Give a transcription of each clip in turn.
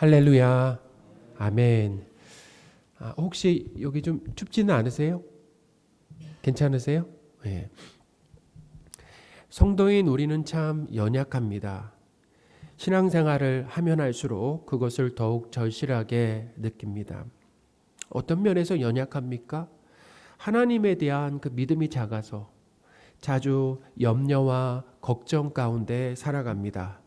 할렐루야. 아멘. 혹시 여기 좀 춥지는 않으세요? 괜찮으세요? 네. 성도인 우리는 참 연약합니다. 신앙생활을 하면 할수록 그것을 더욱 절실하게 느낍니다. 어떤 면에서 연약합니까? 하나님에 대한 그 믿음이 작아서 자주 염려와 걱정 가운데 살아갑니다.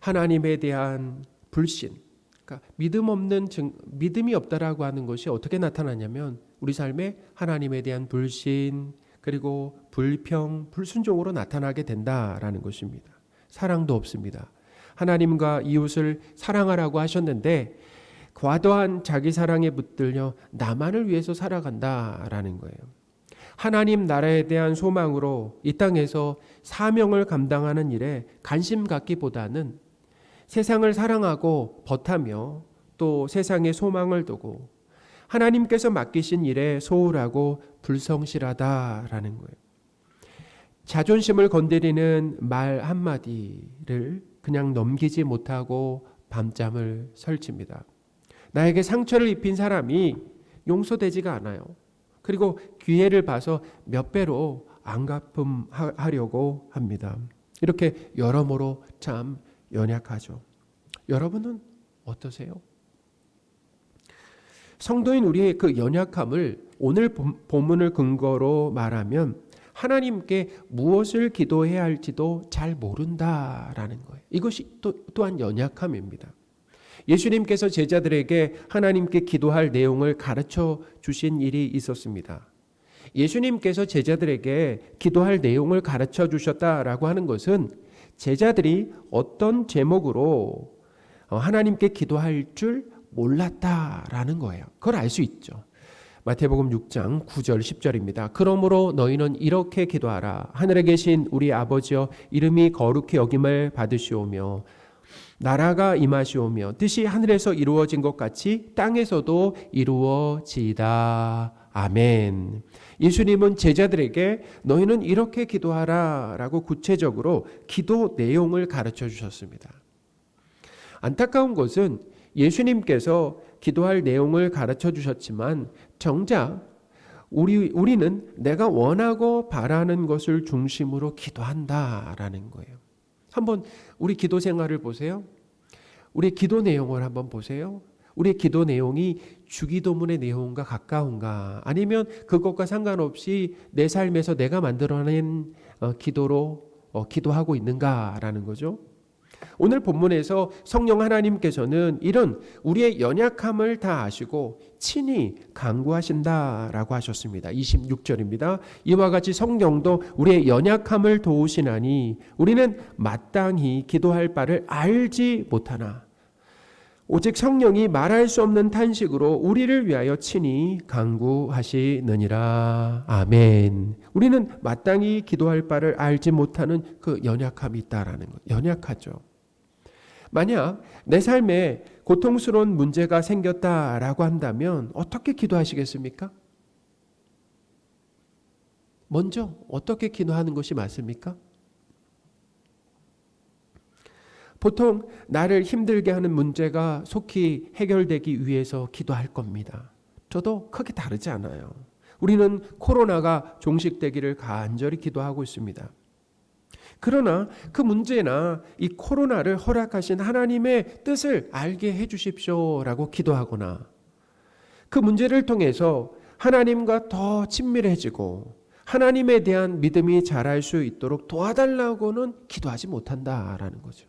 하나님에 대한 불신, 그러니까 믿음이 없다라고 하는 것이 어떻게 나타나냐면 우리 삶에 하나님에 대한 불신 그리고 불평, 불순종으로 나타나게 된다라는 것입니다. 사랑도 없습니다. 하나님과 이웃을 사랑하라고 하셨는데 과도한 자기 사랑에 붙들려 나만을 위해서 살아간다라는 거예요. 하나님 나라에 대한 소망으로 이 땅에서 사명을 감당하는 일에 관심 갖기보다는 세상을 사랑하고 벗하며 또 세상에 소망을 두고 하나님께서 맡기신 일에 소홀하고 불성실하다라는 거예요. 자존심을 건드리는 말 한마디를 그냥 넘기지 못하고 밤잠을 설칩니다. 나에게 상처를 입힌 사람이 용서되지가 않아요. 그리고 기회를 봐서 몇 배로 안갚음하려고 합니다. 이렇게 여러모로 참 연약하죠. 여러분은 어떠세요? 성도인 우리의 그 연약함을 오늘 본문을 근거로 말하면 하나님께 무엇을 기도해야 할지도 잘 모른다라는 거예요. 이것이 또한 연약함입니다. 예수님께서 제자들에게 하나님께 기도할 내용을 가르쳐 주신 일이 있었습니다. 예수님께서 제자들에게 기도할 내용을 가르쳐 주셨다라고 하는 것은 제자들이 어떤 제목으로 하나님께 기도할 줄 몰랐다라는 거예요. 그걸 알 수 있죠. 마태복음 6장 9절 10절입니다. 그러므로 너희는 이렇게 기도하라. 하늘에 계신 우리 아버지여 이름이 거룩히 여김을 받으시오며 나라가 임하시오며 뜻이 하늘에서 이루어진 것 같이 땅에서도 이루어지이다. 아멘. 예수님은 제자들에게 너희는 이렇게 기도하라 라고 구체적으로 기도 내용을 가르쳐 주셨습니다. 안타까운 것은 예수님께서 기도할 내용을 가르쳐 주셨지만 정작 우리는 내가 원하고 바라는 것을 중심으로 기도한다라는 거예요. 한번 우리 기도 생활을 보세요. 우리 기도 내용을 한번 보세요. 우리 기도 내용이 주기도문의 내용과 가까운가 아니면 그것과 상관없이 내 삶에서 내가 만들어낸 기도로 기도하고 있는가라는 거죠. 오늘 본문에서 성령 하나님께서는 이런 우리의 연약함을 다 아시고 친히 간구하신다라고 하셨습니다. 26절입니다. 이와 같이 성령도 우리의 연약함을 도우시나니 우리는 마땅히 기도할 바를 알지 못하나 오직 성령이 말할 수 없는 탄식으로 우리를 위하여 친히 간구하시느니라. 아멘. 우리는 마땅히 기도할 바를 알지 못하는 그 연약함이 있다라는 것. 연약하죠. 만약 내 삶에 고통스러운 문제가 생겼다라고 한다면 어떻게 기도하시겠습니까? 먼저 어떻게 기도하는 것이 맞습니까? 보통 나를 힘들게 하는 문제가 속히 해결되기 위해서 기도할 겁니다. 저도 크게 다르지 않아요. 우리는 코로나가 종식되기를 간절히 기도하고 있습니다. 그러나 그 문제나 이 코로나를 허락하신 하나님의 뜻을 알게 해 주십시오라고 기도하거나 그 문제를 통해서 하나님과 더 친밀해지고 하나님에 대한 믿음이 자랄 수 있도록 도와달라고는 기도하지 못한다라는 거죠.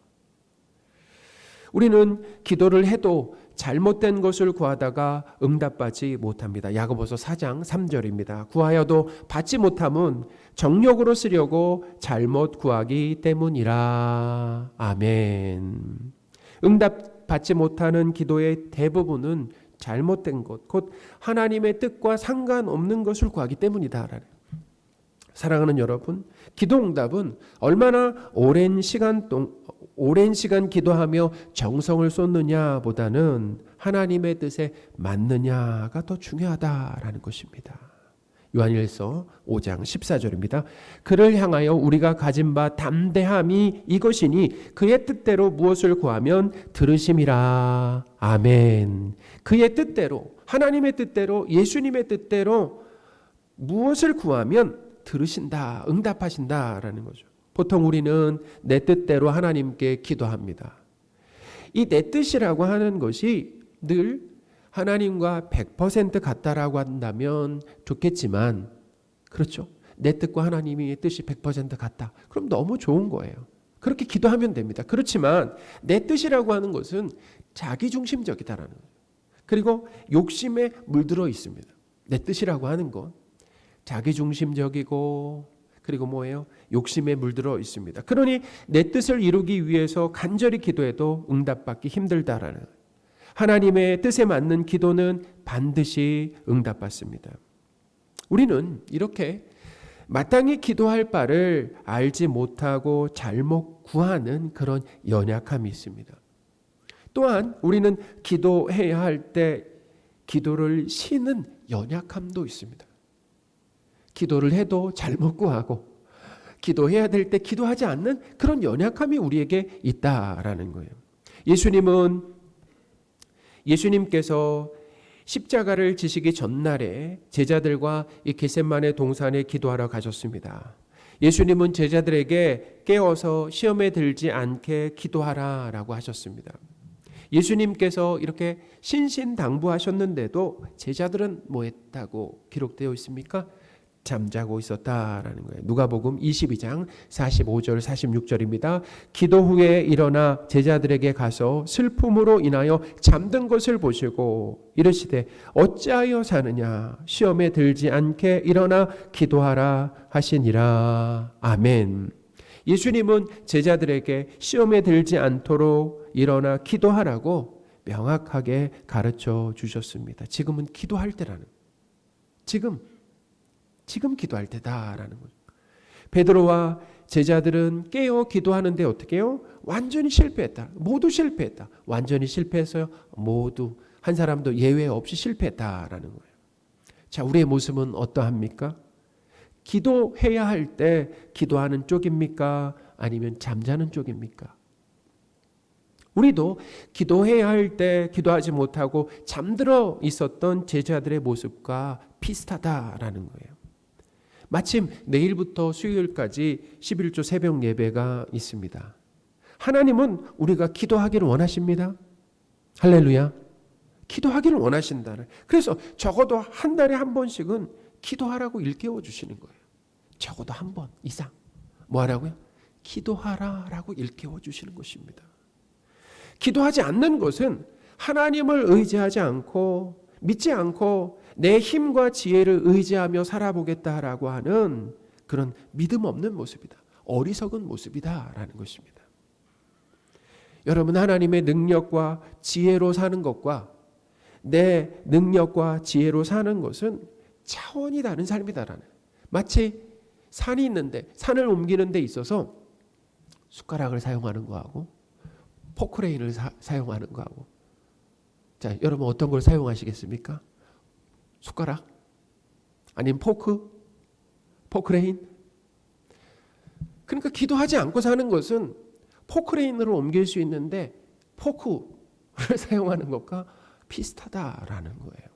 우리는 기도를 해도 잘못된 것을 구하다가 응답받지 못합니다. 야고보서 4장 3절입니다. 구하여도 받지 못함은 정욕으로 쓰려고 잘못 구하기 때문이라. 아멘. 응답받지 못하는 기도의 대부분은 잘못된 것, 곧 하나님의 뜻과 상관없는 것을 구하기 때문이다. 사랑하는 여러분, 기도 응답은 얼마나 오랜 시간 기도하며 정성을 쏟느냐보다는 하나님의 뜻에 맞느냐가 더 중요하다라는 것입니다. 요한일서 5장 14절입니다. 그를 향하여 우리가 가진 바 담대함이 이것이니 그의 뜻대로 무엇을 구하면 들으심이라. 아멘. 그의 뜻대로, 하나님의 뜻대로, 예수님의 뜻대로 무엇을 구하면 들으신다, 응답하신다라는 거죠. 보통 우리는 내 뜻대로 하나님께 기도합니다. 이 내 뜻이라고 하는 것이 늘 하나님과 100% 같다라고 한다면 좋겠지만, 그렇죠? 내 뜻과 하나님의 뜻이 100% 같다. 그럼 너무 좋은 거예요. 그렇게 기도하면 됩니다. 그렇지만 내 뜻이라고 하는 것은 자기중심적이다라는 거예요. 그리고 욕심에 물들어 있습니다. 내 뜻이라고 하는 건 자기중심적이고, 그리고 뭐예요? 욕심에 물들어 있습니다. 그러니 내 뜻을 이루기 위해서 간절히 기도해도 응답받기 힘들다라는 거예요. 하나님의 뜻에 맞는 기도는 반드시 응답받습니다. 우리는 이렇게 마땅히 기도할 바를 알지 못하고 잘못 구하는 그런 연약함이 있습니다. 또한 우리는 기도해야 할 때 기도를 쉬는 연약함도 있습니다. 기도를 해도 잘못 구하고 기도해야 될 때 기도하지 않는 그런 연약함이 우리에게 있다라는 거예요. 예수님께서 십자가를 지시기 전날에 제자들과 이 겟세마네 동산에 기도하러 가셨습니다. 예수님은 제자들에게 깨어서 시험에 들지 않게 기도하라라고 하셨습니다. 예수님께서 이렇게 신신당부하셨는데도 제자들은 뭐 했다고 기록되어 있습니까? 잠자고 있었다라는 거예요. 누가복음 22장 45절 46절입니다. 기도 후에 일어나 제자들에게 가서 슬픔으로 인하여 잠든 것을 보시고 이르시되 어찌하여 자느냐 시험에 들지 않게 일어나 기도하라 하시니라. 아멘. 예수님은 제자들에게 시험에 들지 않도록 일어나 기도하라고 명확하게 가르쳐 주셨습니다. 지금은 기도할 때라는 거예요. 지금 기도할 때다라는 거죠. 베드로와 제자들은 깨어 기도하는데 어떻게 해요? 완전히 실패했다. 모두 실패했다. 완전히 실패했어요. 모두 한 사람도 예외 없이 실패했다라는 거예요. 자, 우리의 모습은 어떠합니까? 기도해야 할 때 기도하는 쪽입니까? 아니면 잠자는 쪽입니까? 우리도 기도해야 할 때 기도하지 못하고 잠들어 있었던 제자들의 모습과 비슷하다라는 거예요. 마침 내일부터 수요일까지 11조 새벽 예배가 있습니다. 하나님은 우리가 기도하기를 원하십니다. 할렐루야. 기도하기를 원하신다. 그래서 적어도 한 달에 한 번씩은 기도하라고 일깨워 주시는 거예요. 적어도 한 번 이상. 뭐 하라고요? 기도하라라고 일깨워 주시는 것입니다. 기도하지 않는 것은 하나님을 의지하지 않고 믿지 않고 내 힘과 지혜를 의지하며 살아보겠다라고 하는 그런 믿음 없는 모습이다. 어리석은 모습이다라는 것입니다. 여러분, 하나님의 능력과 지혜로 사는 것과 내 능력과 지혜로 사는 것은 차원이 다른 삶이다라는. 마치 산이 있는데 산을 옮기는 데 있어서 숟가락을 사용하는 거하고 포크레인을 사용하는 거하고, 자, 여러분 어떤 걸 사용하시겠습니까? 숟가락? 아니면 포크레인? 그러니까 기도하지 않고 사는 것은 포크레인으로 옮길 수 있는데 포크를 사용하는 것과 비슷하다라는 거예요.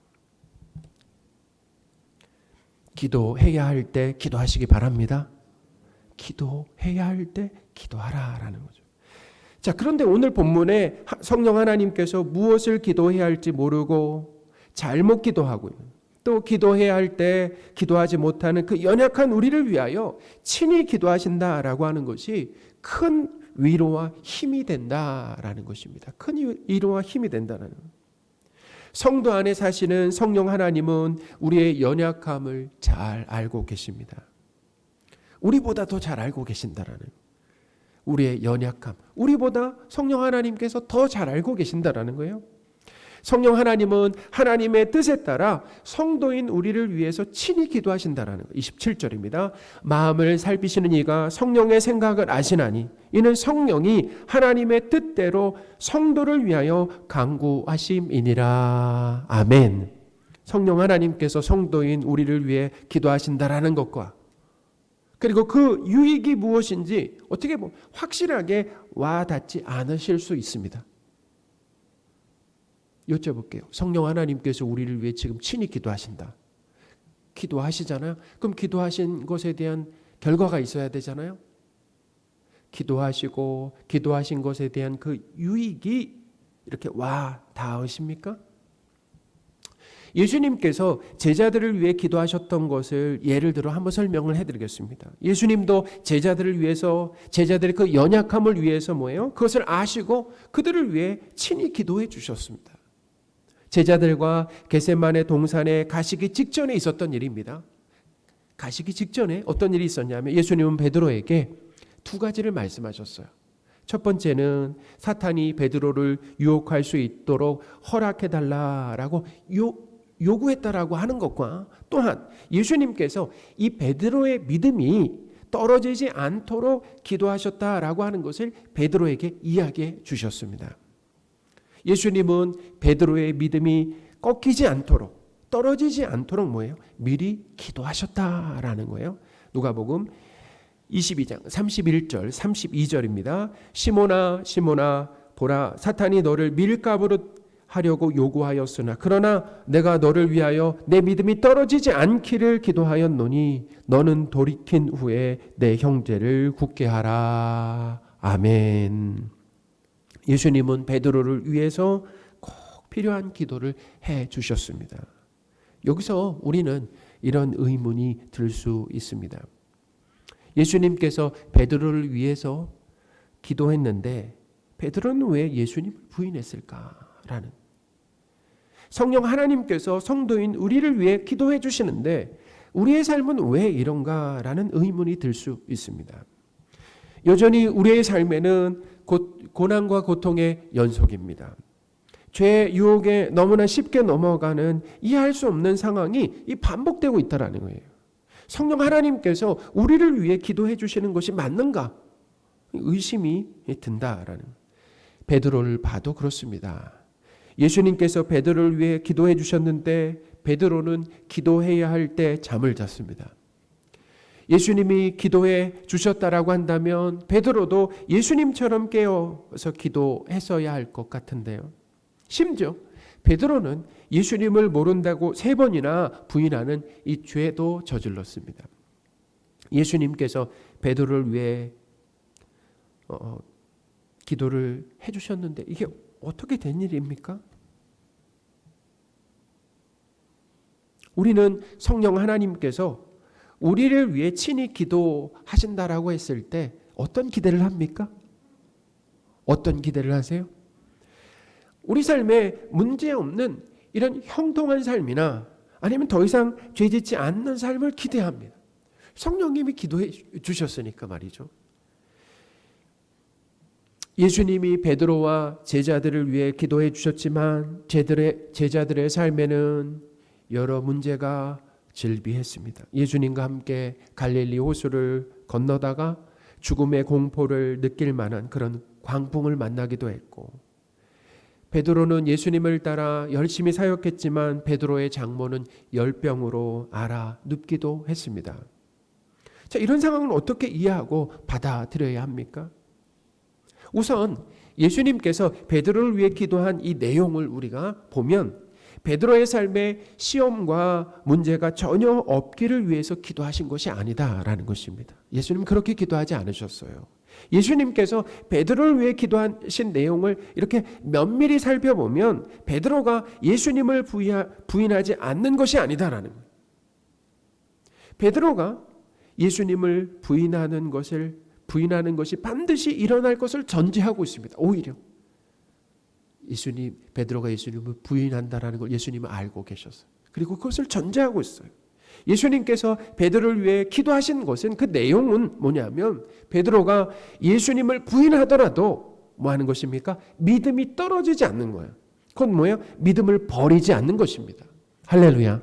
기도해야 할 때 기도하시기 바랍니다. 기도해야 할 때 기도하라라는 거죠. 자, 그런데 오늘 본문에 성령 하나님께서 무엇을 기도해야 할지 모르고 잘못 기도하고 또 기도해야 할 때 기도하지 못하는 그 연약한 우리를 위하여 친히 기도하신다라고 하는 것이 큰 위로와 힘이 된다라는 것입니다. 큰 위로와 힘이 된다는 거예요. 성도 안에 사시는 성령 하나님은 우리의 연약함을 잘 알고 계십니다. 우리보다 더 잘 알고 계신다라는 거예요. 우리의 연약함, 우리보다 성령 하나님께서 더 잘 알고 계신다라는 거예요. 성령 하나님은 하나님의 뜻에 따라 성도인 우리를 위해서 친히 기도하신다라는 거예요. 27절입니다. 마음을 살피시는 이가 성령의 생각을 아시나니 이는 성령이 하나님의 뜻대로 성도를 위하여 간구하심이니라. 아멘. 성령 하나님께서 성도인 우리를 위해 기도하신다라는 것과 그리고 그 유익이 무엇인지 어떻게 보면 확실하게 와닿지 않으실 수 있습니다. 여쭤볼게요. 성령 하나님께서 우리를 위해 지금 친히 기도하신다. 기도하시잖아요. 그럼 기도하신 것에 대한 결과가 있어야 되잖아요. 기도하시고 기도하신 것에 대한 그 유익이 이렇게 와 닿으십니까? 예수님께서 제자들을 위해 기도하셨던 것을 예를 들어 한번 설명을 해드리겠습니다. 예수님도 제자들을 위해서 제자들의 그 연약함을 위해서 뭐예요? 그것을 아시고 그들을 위해 친히 기도해 주셨습니다. 제자들과 겟세마네 동산에 가시기 직전에 있었던 일입니다. 가시기 직전에 어떤 일이 있었냐면 예수님은 베드로에게 두 가지를 말씀하셨어요. 첫 번째는 사탄이 베드로를 유혹할 수 있도록 허락해달라라고 요구했다라고 하는 것과 또한 예수님께서 이 베드로의 믿음이 떨어지지 않도록 기도하셨다라고 하는 것을 베드로에게 이야기해 주셨습니다. 예수님은 베드로의 믿음이 꺾이지 않도록 떨어지지 않도록 뭐예요? 미리 기도하셨다라는 거예요. 누가복음 22장 31절 32절입니다. 시몬아 시몬아 보라 사탄이 너를 밀가부르 하려고 요구하였으나 그러나 내가 너를 위하여 내 믿음이 떨어지지 않기를 기도하였노니 너는 돌이킨 후에 내 형제를 굳게 하라. 아멘. 예수님은 베드로를 위해서 꼭 필요한 기도를 해 주셨습니다. 여기서 우리는 이런 의문이 들 수 있습니다. 예수님께서 베드로를 위해서 기도했는데 베드로는 왜 예수님을 부인했을까라는 성령 하나님께서 성도인 우리를 위해 기도해 주시는데 우리의 삶은 왜 이런가라는 의문이 들 수 있습니다. 여전히 우리의 삶에는 고난과 고통의 연속입니다. 죄의 유혹에 너무나 쉽게 넘어가는 이해할 수 없는 상황이 반복되고 있다는 거예요. 성령 하나님께서 우리를 위해 기도해 주시는 것이 맞는가? 의심이 든다라는. 베드로를 봐도 그렇습니다. 예수님께서 베드로를 위해 기도해 주셨는데 베드로는 기도해야 할 때 잠을 잤습니다. 예수님이 기도해 주셨다라고 한다면 베드로도 예수님처럼 깨어서 기도했어야 할 것 같은데요. 심지어 베드로는 예수님을 모른다고 3번이나 부인하는 이 죄도 저질렀습니다. 예수님께서 베드로를 위해 기도를 해주셨는데 이게 어떻게 된 일입니까? 우리는 성령 하나님께서 우리를 위해 친히 기도하신다라고 했을 때 어떤 기대를 합니까? 어떤 기대를 하세요? 우리 삶에 문제없는 이런 형통한 삶이나 아니면 더 이상 죄짓지 않는 삶을 기대합니다. 성령님이 기도해 주셨으니까 말이죠. 예수님이 베드로와 제자들을 위해 기도해 주셨지만 제자들의 삶에는 여러 문제가 질비했습니다. 예수님과 함께 갈릴리 호수를 건너다가 죽음의 공포를 느낄 만한 그런 광풍을 만나기도 했고 베드로는 예수님을 따라 열심히 사역했지만 베드로의 장모는 열병으로 앓아 눕기도 했습니다. 자, 이런 상황을 어떻게 이해하고 받아들여야 합니까? 우선 예수님께서 베드로를 위해 기도한 이 내용을 우리가 보면 베드로의 삶에 시험과 문제가 전혀 없기를 위해서 기도하신 것이 아니다라는 것입니다. 예수님은 그렇게 기도하지 않으셨어요. 예수님께서 베드로를 위해 기도하신 내용을 이렇게 면밀히 살펴보면 베드로가 예수님을 부인하지 않는 것이 아니다라는 거예요. 베드로가 예수님을 부인하는 것이 반드시 일어날 것을 전제하고 있습니다. 오히려 베드로가 예수님을 부인한다라는 걸 예수님은 알고 계셨어요. 그리고 그것을 전제하고 있어요. 예수님께서 베드로를 위해 기도하신 것은 그 내용은 뭐냐면 베드로가 예수님을 부인하더라도 뭐 하는 것입니까? 믿음이 떨어지지 않는 거예요. 그건 뭐예요? 믿음을 버리지 않는 것입니다. 할렐루야.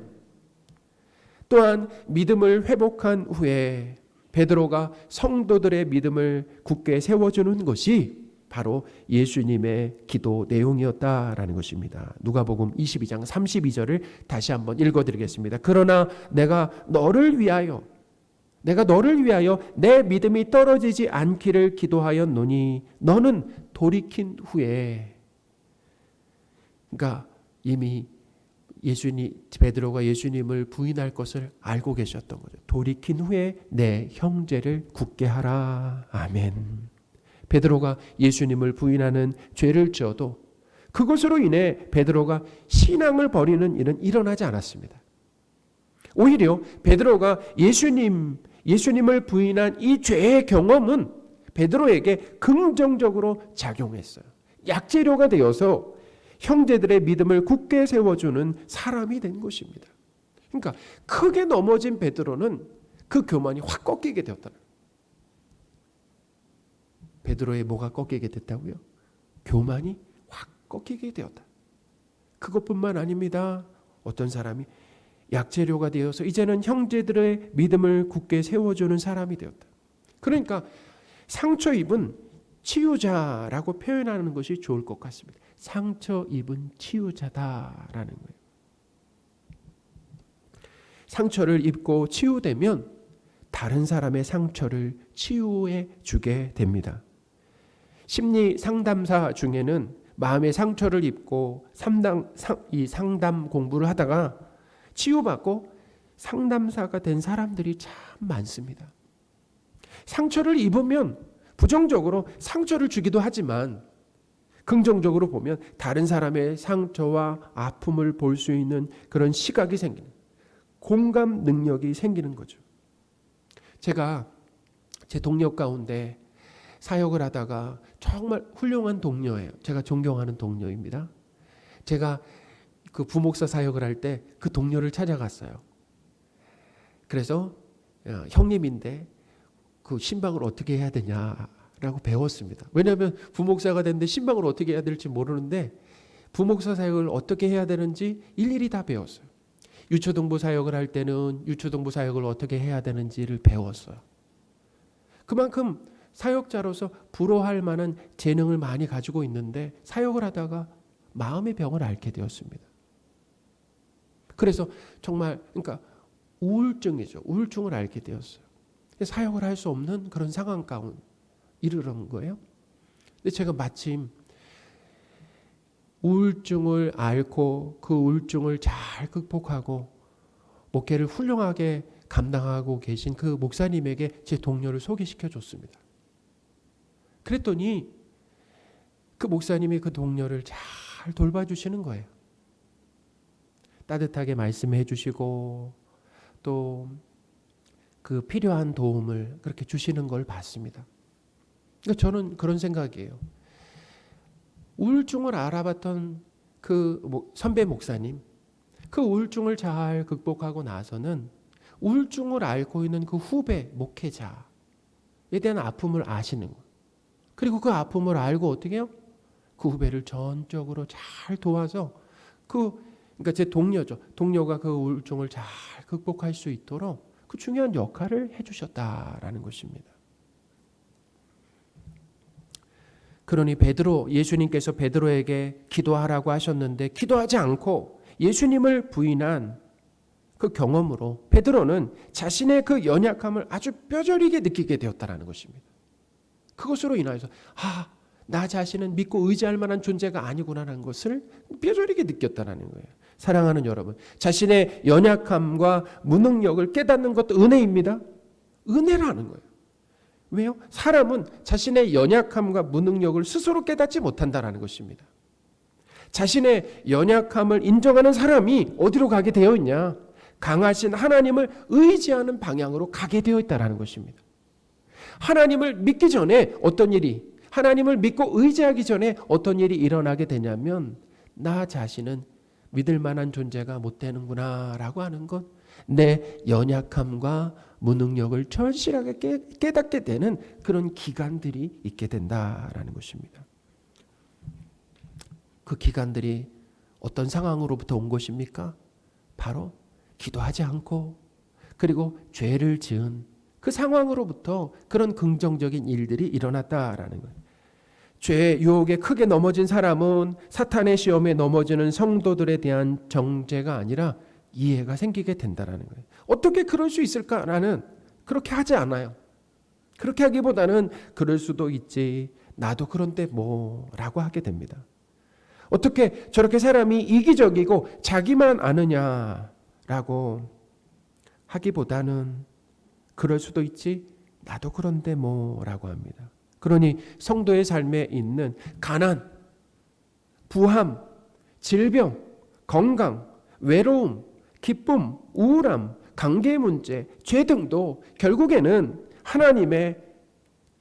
또한 믿음을 회복한 후에 베드로가 성도들의 믿음을 굳게 세워주는 것이 바로 예수님의 기도 내용이었다라는 것입니다. 누가복음 22장 32절을 다시 한번 읽어드리겠습니다. 그러나 내가 너를 위하여 내 믿음이 떨어지지 않기를 기도하였노니 너는 돌이킨 후에, 그러니까 이미 베드로가 예수님을 부인할 것을 알고 계셨던 거죠. 돌이킨 후에 내 형제를 굳게 하라. 아멘. 베드로가 예수님을 부인하는 죄를 지어도 그것으로 인해 베드로가 신앙을 버리는 일은 일어나지 않았습니다. 오히려 베드로가 예수님을 부인한 이 죄의 경험은 베드로에게 긍정적으로 작용했어요. 약재료가 되어서 형제들의 믿음을 굳게 세워주는 사람이 된 것입니다. 그러니까 크게 넘어진 베드로는 그 교만이 확 꺾이게 되었다. 베드로의 뭐가 꺾이게 됐다고요? 교만이 확 꺾이게 되었다. 그것뿐만 아닙니다. 어떤 사람이 약재료가 되어서 이제는 형제들의 믿음을 굳게 세워주는 사람이 되었다. 그러니까 상처 입은 치유자라고 표현하는 것이 좋을 것 같습니다. 상처 입은 치유자다라는 거예요. 상처를 입고 치유되면 다른 사람의 상처를 치유해 주게 됩니다. 심리 상담사 중에는 마음의 상처를 입고 상담 공부를 하다가 치유받고 상담사가 된 사람들이 참 많습니다. 상처를 입으면 부정적으로 상처를 주기도 하지만 긍정적으로 보면 다른 사람의 상처와 아픔을 볼 수 있는 그런 시각이 생기는, 공감 능력이 생기는 거죠. 제가 제 동료 가운데 사역을 하다가 정말 훌륭한 동료예요. 제가 존경하는 동료입니다. 제가 그 부목사 사역을 할 때 그 동료를 찾아갔어요. 그래서 형님인데 그 신방을 어떻게 해야 되냐라고 배웠습니다. 왜냐하면 부목사가 됐는데 신방을 어떻게 해야 될지 모르는데 부목사 사역을 어떻게 해야 되는지 일일이 다 배웠어요. 유초동부 사역을 할 때는 유초동부 사역을 어떻게 해야 되는지를 배웠어요. 그만큼 사역자로서 부러워할 만한 재능을 많이 가지고 있는데 사역을 하다가 마음의 병을 앓게 되었습니다. 그래서 정말 그러니까 우울증이죠. 우울증을 앓게 되었어요. 사역을 할 수 없는 그런 상황 가운데 이르는 거예요. 근데 제가 마침 우울증을 앓고 그 우울증을 잘 극복하고 목회를 훌륭하게 감당하고 계신 그 목사님에게 제 동료를 소개시켜 줬습니다. 그랬더니 그 목사님이 그 동료를 잘 돌봐주시는 거예요. 따뜻하게 말씀해 주시고 또 그 필요한 도움을 그렇게 주시는 걸 봤습니다. 그러니까 저는 그런 생각이에요. 우울증을 알아봤던 그 선배 목사님, 그 우울증을 잘 극복하고 나서는 우울증을 앓고 있는 그 후배 목회자에 대한 아픔을 아시는 거예요. 그리고 그 아픔을 알고 어떻게 해요? 그 후배를 전적으로 잘 도와서 그러니까 제 동료죠. 동료가 그 우울증을 잘 극복할 수 있도록 그 중요한 역할을 해주셨다라는 것입니다. 그러니 예수님께서 베드로에게 기도하라고 하셨는데 기도하지 않고 예수님을 부인한 그 경험으로 베드로는 자신의 그 연약함을 아주 뼈저리게 느끼게 되었다라는 것입니다. 그것으로 인하여서 나 자신은 믿고 의지할 만한 존재가 아니구나라는 것을 뼈저리게 느꼈다라는 거예요. 사랑하는 여러분, 자신의 연약함과 무능력을 깨닫는 것도 은혜입니다. 은혜라는 거예요. 왜요? 사람은 자신의 연약함과 무능력을 스스로 깨닫지 못한다는 것입니다. 자신의 연약함을 인정하는 사람이 어디로 가게 되어 있냐? 강하신 하나님을 의지하는 방향으로 가게 되어 있다는 것입니다. 하나님을 믿기 전에 하나님을 믿고 의지하기 전에 어떤 일이 일어나게 되냐면 나 자신은 믿을 만한 존재가 못 되는구나 라고 하는 것, 내 연약함과 무능력을 절실하게 깨닫게 되는 그런 기간들이 있게 된다라는 것입니다. 그 기간들이 어떤 상황으로부터 온 것입니까? 바로 기도하지 않고 그리고 죄를 지은 그 상황으로부터 그런 긍정적인 일들이 일어났다라는 거예요. 죄의 유혹에 크게 넘어진 사람은 사탄의 시험에 넘어지는 성도들에 대한 정죄가 아니라 이해가 생기게 된다는 거예요. 어떻게 그럴 수 있을까라는, 그렇게 하지 않아요. 그렇게 하기보다는 그럴 수도 있지, 나도 그런데 뭐라고 하게 됩니다. 어떻게 저렇게 사람이 이기적이고 자기만 아느냐라고 하기보다는 그럴 수도 있지, 나도 그런데 뭐라고 합니다. 그러니 성도의 삶에 있는 가난, 부함, 질병, 건강, 외로움, 기쁨, 우울함, 관계 문제, 죄 등도 결국에는 하나님의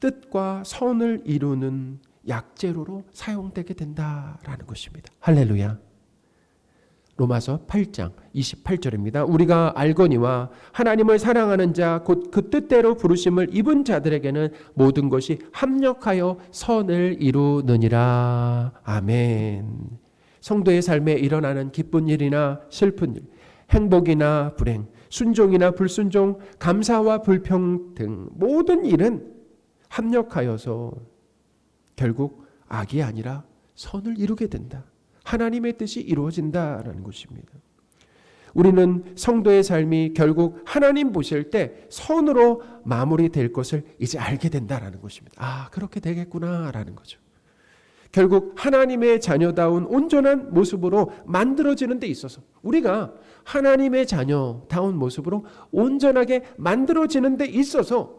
뜻과 선을 이루는 약재료로 사용되게 된다라는 것입니다. 할렐루야. 로마서 8장 28절입니다. 우리가 알거니와 하나님을 사랑하는 자 곧 그 뜻대로 부르심을 입은 자들에게는 모든 것이 합력하여 선을 이루느니라. 아멘. 성도의 삶에 일어나는 기쁜 일이나 슬픈 일, 행복이나 불행, 순종이나 불순종, 감사와 불평등, 모든 일은 합력하여서 결국 악이 아니라 선을 이루게 된다. 하나님의 뜻이 이루어진다라는 것입니다. 우리는 성도의 삶이 결국 하나님 보실 때 선으로 마무리될 것을 이제 알게 된다라는 것입니다. 아, 그렇게 되겠구나라는 거죠. 결국 하나님의 자녀다운 온전한 모습으로 만들어지는 데 있어서, 우리가 하나님의 자녀다운 모습으로 온전하게 만들어지는 데 있어서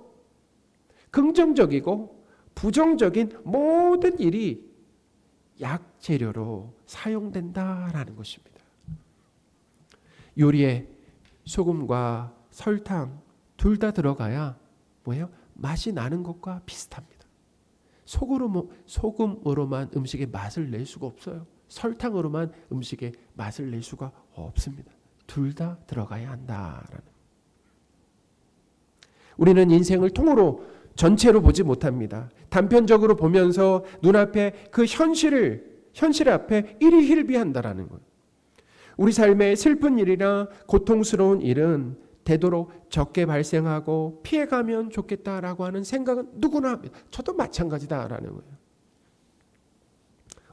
긍정적이고 부정적인 모든 일이 약재료로 사용된다라는 것입니다. 요리에 소금과 설탕 둘 다 들어가야 뭐예요? 맛이 나는 것과 비슷합니다. 소금으로만 음식의 맛을 낼 수가 없어요. 설탕으로만 음식의 맛을 낼 수가 없습니다. 둘 다 들어가야 한다라는. 우리는 인생을 통으로 전체로 보지 못합니다. 단편적으로 보면서 눈앞에 그 현실 앞에 일희일비한다라는 거예요. 우리 삶의 슬픈 일이나 고통스러운 일은 되도록 적게 발생하고 피해가면 좋겠다라고 하는 생각은 누구나 합니다. 저도 마찬가지다라는 거예요.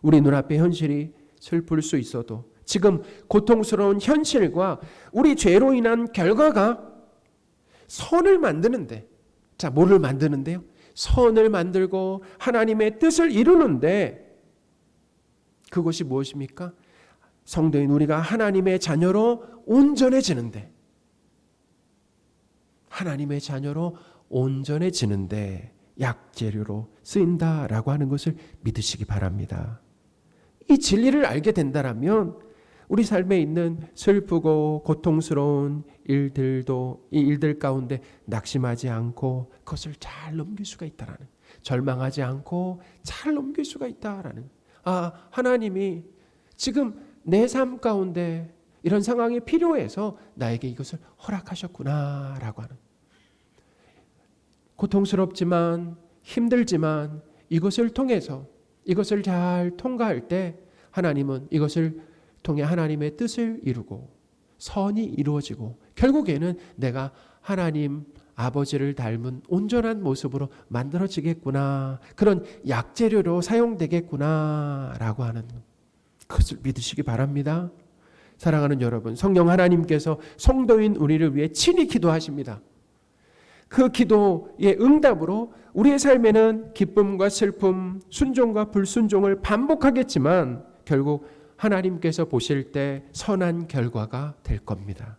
우리 눈앞의 현실이 슬플 수 있어도 지금 고통스러운 현실과 우리 죄로 인한 결과가 선을 만드는데, 자, 뭐를 만드는데요? 선을 만들고 하나님의 뜻을 이루는데, 그것이 무엇입니까? 성도인 우리가 하나님의 자녀로 온전해지는데, 하나님의 자녀로 온전해지는데 약재료로 쓰인다라고 하는 것을 믿으시기 바랍니다. 이 진리를 알게 된다라면 우리 삶에 있는 슬프고 고통스러운 일들도 이 일들 가운데 낙심하지 않고 그것을 잘 넘길 수가 있다라는, 절망하지 않고 잘 넘길 수가 있다라는, 아, 하나님이 지금 내 삶 가운데 이런 상황이 필요해서 나에게 이것을 허락하셨구나라고 하는, 고통스럽지만 힘들지만 이것을 통해서 이것을 잘 통과할 때 하나님은 이것을 통해 하나님의 뜻을 이루고 선이 이루어지고 결국에는 내가 하나님 아버지를 닮은 온전한 모습으로 만들어지겠구나, 그런 약재료로 사용되겠구나라고 하는 그것을 믿으시기 바랍니다. 사랑하는 여러분, 성령 하나님께서 성도인 우리를 위해 친히 기도하십니다. 그 기도의 응답으로 우리의 삶에는 기쁨과 슬픔, 순종과 불순종을 반복하겠지만 결국 하나님께서 보실 때 선한 결과가 될 겁니다.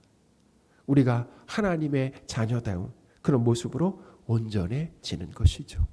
우리가 하나님의 자녀다운 그런 모습으로 온전해지는 것이죠.